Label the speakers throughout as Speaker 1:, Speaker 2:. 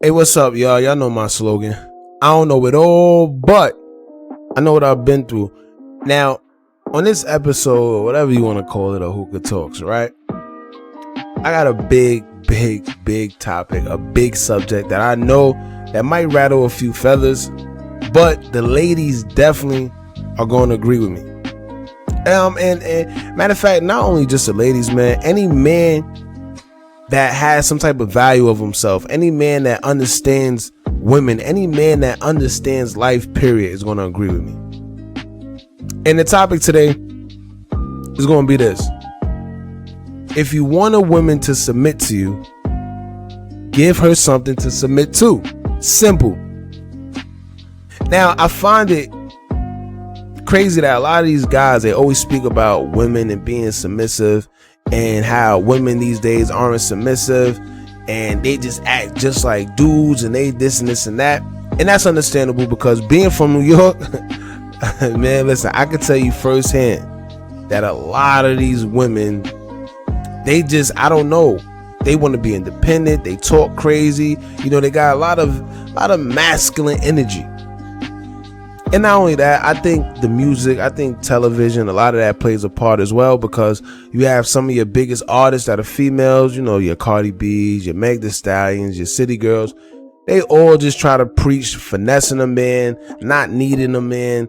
Speaker 1: Hey, what's up, y'all? Y'all know my slogan. I don't know it all, but I know what I've been through. Now, on this episode, or whatever you want to call it, or Hookah Talks, right? I got a big topic, a big subject that I know that might rattle a few feathers, but the ladies definitely are going to agree with me. And matter of fact, not only just the ladies, man, any man that has some type of value of himself, any man that understands women, any man that understands life, period, is going to agree with me. And the topic today is going to be this. If you want a woman to submit to you, give her something to submit to. Simple. Now, I find it crazy that a lot of these guys, they always speak about women and being submissive, and how women these days aren't submissive and they just act just like dudes and they this and this and that. And that's understandable, because being from New York, man, listen, I can tell you firsthand that a lot of these women, they just, I don't know, they want to be independent, they talk crazy, you know, they got a lot of masculine energy. And not only that, I think the music, I think television, a lot of that plays a part as well, because you have some of your biggest artists that are females, you know, your Cardi B's, your Meg Thee Stallions, your City Girls. They all just try to preach finessing a man, not needing a man,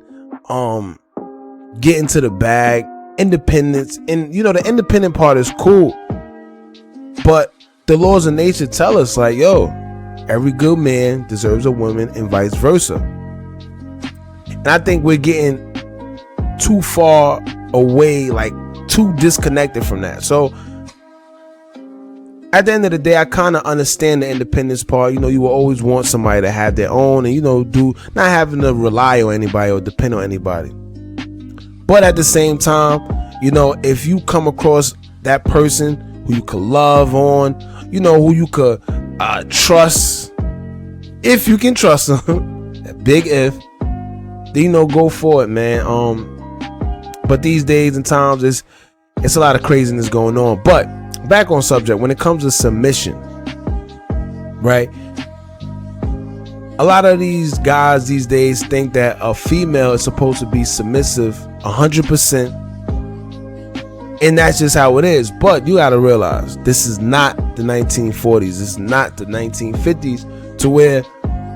Speaker 1: getting to the bag, independence. And, you know, the independent part is cool. But the laws of nature tell us, like, yo, every good man deserves a woman and vice versa. And I think we're getting too far away, like too disconnected from that. So at the end of the day, I kind of understand the independence part. You know, you will always want somebody to have their own and, you know, not having to rely on anybody or depend on anybody. But at the same time, you know, if you come across that person who you could love on, you know, who you could trust, if you can trust them, that big if, then, you know, go for it, man. But these days and times, it's a lot of craziness going on. But back on subject, when it comes to submission, right? A lot of these guys these days think that a female is supposed to be submissive 100%, and that's just how it is. But you got to realize, this is not the 1940s. This is not the 1950s, to where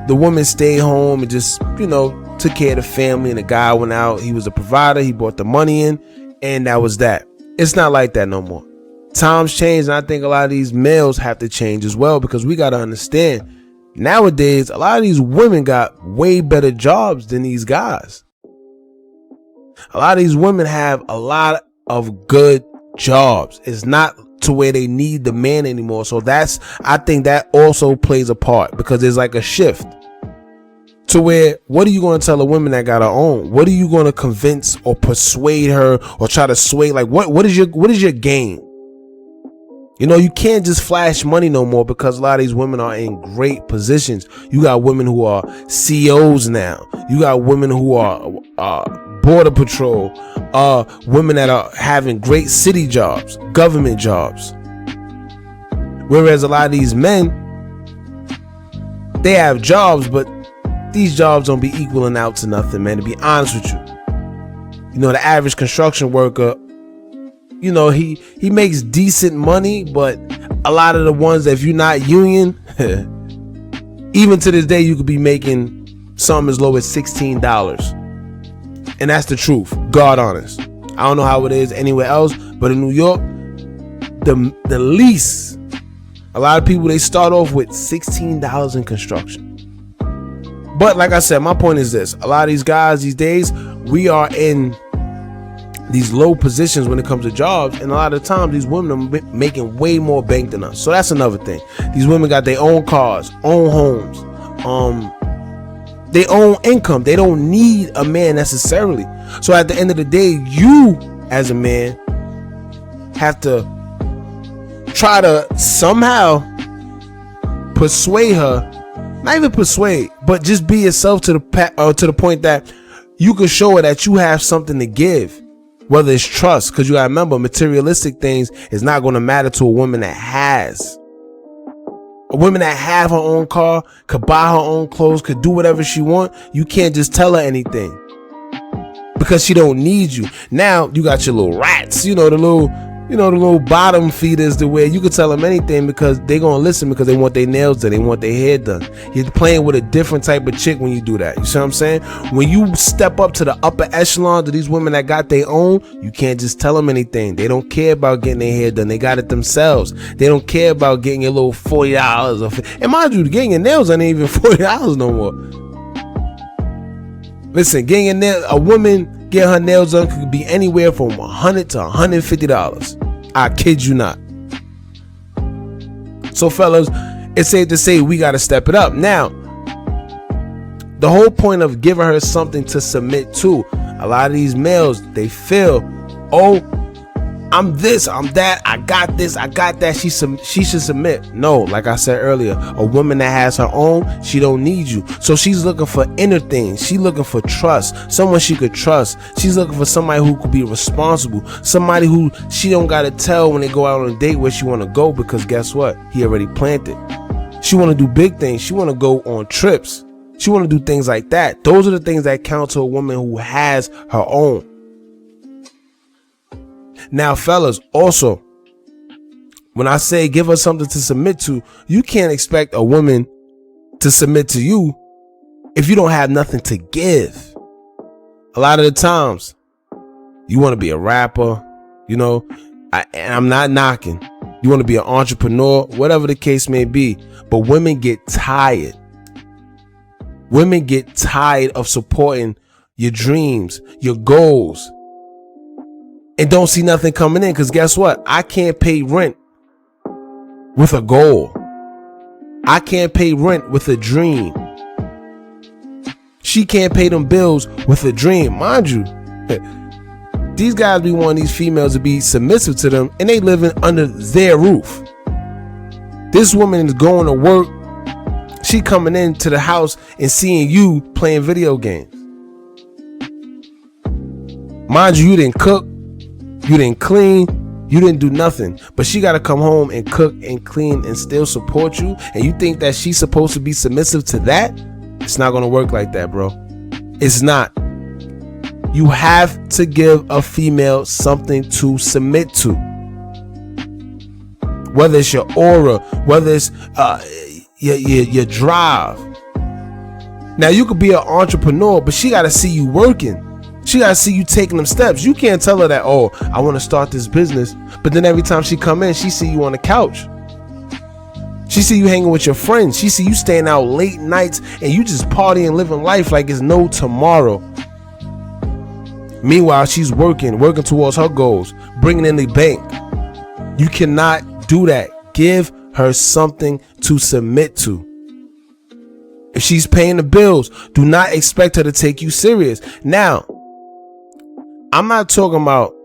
Speaker 1: the woman stayed home and just, you know, took care of the family, and the guy went out, he was a provider, he brought the money in, and that was that. It's not like that no more. Times change, and I think a lot of these males have to change as well, because we got to understand, nowadays a lot of these women got way better jobs than these guys. A lot of these women have a lot of good jobs. It's not to where they need the man anymore. So I think that also plays a part, because there's like a shift to where, what are you going to tell a woman that got her own? What are you going to convince or persuade her or try to sway? Like, what is your game? You know, you can't just flash money no more, because a lot of these women are in great positions. You got women who are CEOs now. You got women who are border patrol, women that are having great city jobs, government jobs. Whereas a lot of these men, they have jobs, but these jobs don't be equaling out to nothing, man, to be honest with you. You know, the average construction worker, you know, he makes decent money, but a lot of the ones that, if you're not union, even to this day, you could be making some as low as $16. And that's the truth, God honest. I don't know how it is anywhere else, but in New York, the least, a lot of people, they start off with $16 in construction. But like I said, my point is this. A lot of these guys these days, we are in these low positions when it comes to jobs, and a lot of times these women are making way more bank than us. So that's another thing. These women got their own cars, own homes, their own income. They don't need a man necessarily. So at the end of the day, you as a man have to try to somehow persuade her. Not even persuade, but just be yourself to the point that you can show her that you have something to give, whether it's trust. Because you gotta remember, materialistic things is not going to matter to a woman that has A woman that have her own car, could buy her own clothes, could do whatever she want. You can't just tell her anything because she don't need you. Now you got your little rats, the little bottom feeders, the way you could tell them anything because they gonna listen because they want their nails done, they want their hair done. You're playing with a different type of chick when you do that. You see what I'm saying? When you step up to the upper echelon to these women that got their own, you can't just tell them anything. They don't care about getting their hair done. They got it themselves. They don't care about getting your little $40 and mind you, getting your nails ain't even $40 no more. Listen, getting your nails, a woman get her nails done could be anywhere from $100 to $150. I kid you not. So fellas, it's safe to say we gotta step it up. Now, the whole point of giving her something to submit to, a lot of these males, they feel, oh, I'm this, I'm that, I got this, I got that, she should submit. No, like I said earlier, a woman that has her own, she don't need you. So she's looking for inner things. She's looking for trust, someone she could trust. She's looking for somebody who could be responsible, somebody who she don't gotta tell when they go out on a date where she wanna go, because guess what? He already planned it. She wanna do big things. She wanna go on trips. She wanna do things like that. Those are the things that count to a woman who has her own. Now, fellas, also, when I say give her something to submit to, you can't expect a woman to submit to you if you don't have nothing to give. A lot of the times, you want to be a rapper, and I'm not knocking. You want to be an entrepreneur, whatever the case may be. But women get tired. Women get tired of supporting your dreams, your goals, and don't see nothing coming in, because guess what? I can't pay rent with a goal. I can't pay rent with a dream. She can't pay them bills with a dream. Mind you, these guys be wanting these females to be submissive to them, and they living under their roof. This woman is going to work. She coming into the house and seeing you playing video games. Mind you, you didn't cook. You didn't clean, you didn't do nothing, but she got to come home and cook and clean and still support you. And you think that she's supposed to be submissive to that? It's not going to work like that, bro. It's not. You have to give a female something to submit to. Whether it's your aura, whether it's your drive. Now, you could be an entrepreneur, but she got to see you working. She gotta see you taking them steps. You can't tell her that, oh, I want to start this business, but then every time she come in, she see you on the couch. She see you hanging with your friends. She see you staying out late nights and you just partying, living life like it's no tomorrow. Meanwhile, she's working towards her goals, bringing in the bank. You cannot do that. Give her something to submit to. If she's paying the bills, do not expect her to take you serious. Now, I'm not talking about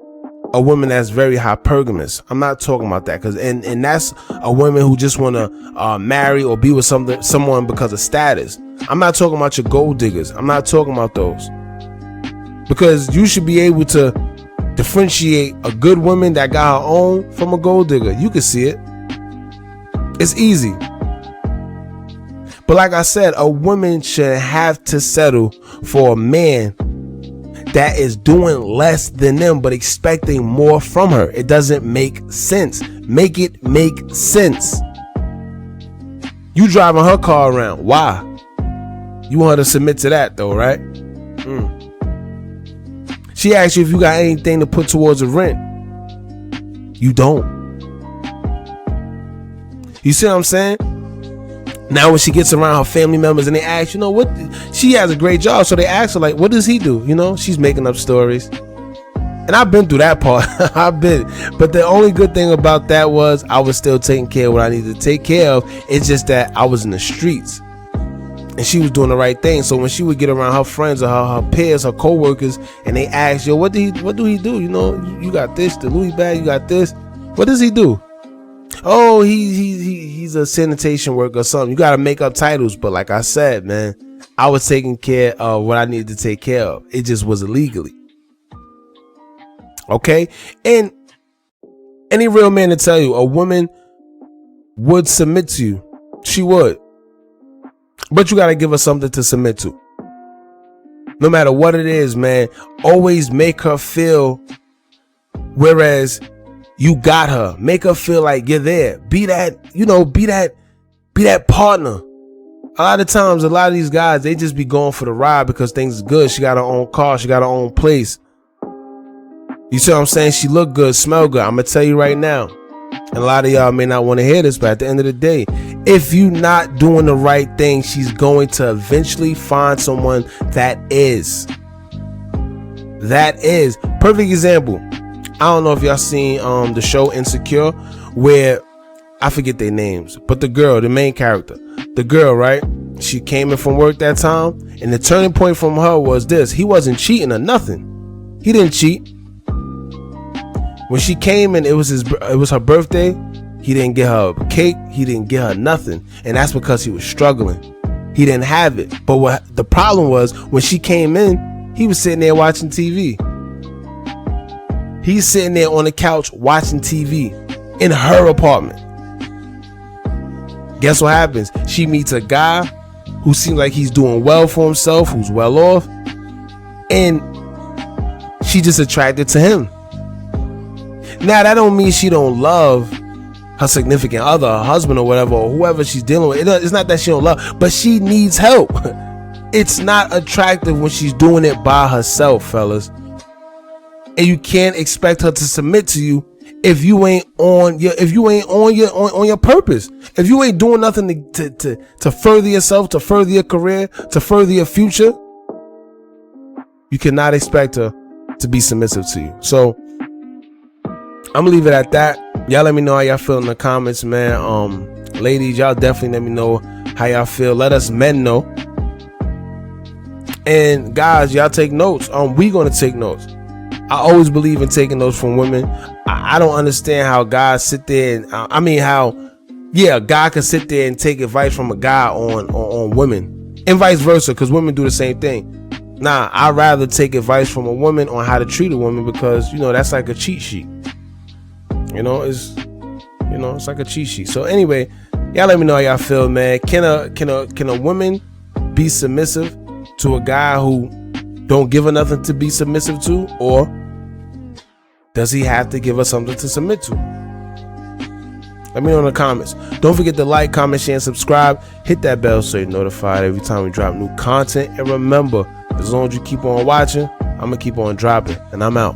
Speaker 1: a woman that's very hypergamous. I'm not talking about that, because and that's a woman who just want to marry or be with someone because of status. I'm not talking about your gold diggers. I'm not talking about those, because you should be able to differentiate a good woman that got her own from a gold digger. You can see it. It's easy. But like I said, a woman shouldn't have to settle for a man that is doing less than them but expecting more from her. It doesn't make sense. Make it make sense. You driving her car around. Why? You want her to submit to that though, right? She asks you if you got anything to put towards the rent. You don't. You see what I'm saying? Now when she gets around her family members and they ask, what, she has a great job, so they ask her, like, what does he do? She's making up stories. And I've been through that part. But the only good thing about that was I was still taking care of what I needed to take care of. It's just that I was in the streets and she was doing the right thing. So when she would get around her friends or her peers, her co-workers, and they ask, what do he do? You got this, the Louis bag, you got this. What does he do? Oh, he's a sanitation worker or something. You got to make up titles. But like I said, man, I was taking care of what I needed to take care of. It just was illegally. Okay. And any real man to tell you, a woman would submit to you She would. But you got to give her something to submit to. No matter what it is, man, always make her feel whereas you got her. Make her feel like you're there. Be that partner. A lot of times, a lot of these guys, they just be going for the ride because things is good. She got her own car. She got her own place. You see what I'm saying? She look good, smell good. I'm going to tell you right now. And a lot of y'all may not want to hear this, but at the end of the day, if you not doing the right thing, she's going to eventually find someone that is. That is. Perfect example. I don't know if y'all seen the show Insecure, where I forget their names, but the girl, the main character, the girl, right? She came in from work that time, and the turning point from her was this: he wasn't cheating or nothing. He didn't cheat. When she came in, it was her birthday. He didn't get her a cake. He didn't get her nothing, and that's because he was struggling. He didn't have it. But what the problem was, when she came in, he was sitting there watching TV. He's sitting there on the couch watching TV in her apartment. Guess what happens? She meets a guy who seems like he's doing well for himself, who's well off, and she just attracted to him. Now, that don't mean she don't love her significant other, her husband or whatever, or whoever she's dealing with. It's not that she don't love, but she needs help. It's not attractive when she's doing it by herself, fellas. And you can't expect her to submit to you if you ain't on your purpose. If you ain't doing nothing to further yourself, to further your career, to further your future, you cannot expect her to be submissive to you. So I'm gonna leave it at that. Y'all let me know how y'all feel in the comments, man. Ladies, y'all definitely let me know how y'all feel. Let us men know. And guys, y'all take notes. We gonna take notes. I always believe in taking notes from women. I don't understand how guys sit there and a guy can sit there and take advice from a guy on women, and vice versa, because women do the same thing. Nah, I'd rather take advice from a woman on how to treat a woman, because that's like a cheat sheet. It's like a cheat sheet. So anyway, y'all let me know how y'all feel, man. Can a woman be submissive to a guy who don't give her nothing to be submissive to, or does he have to give her something to submit to? Let me know in the comments. Don't forget to like, comment, share, and subscribe. Hit that bell so you're notified every time we drop new content. And remember, as long as you keep on watching, I'm gonna keep on dropping. And I'm out.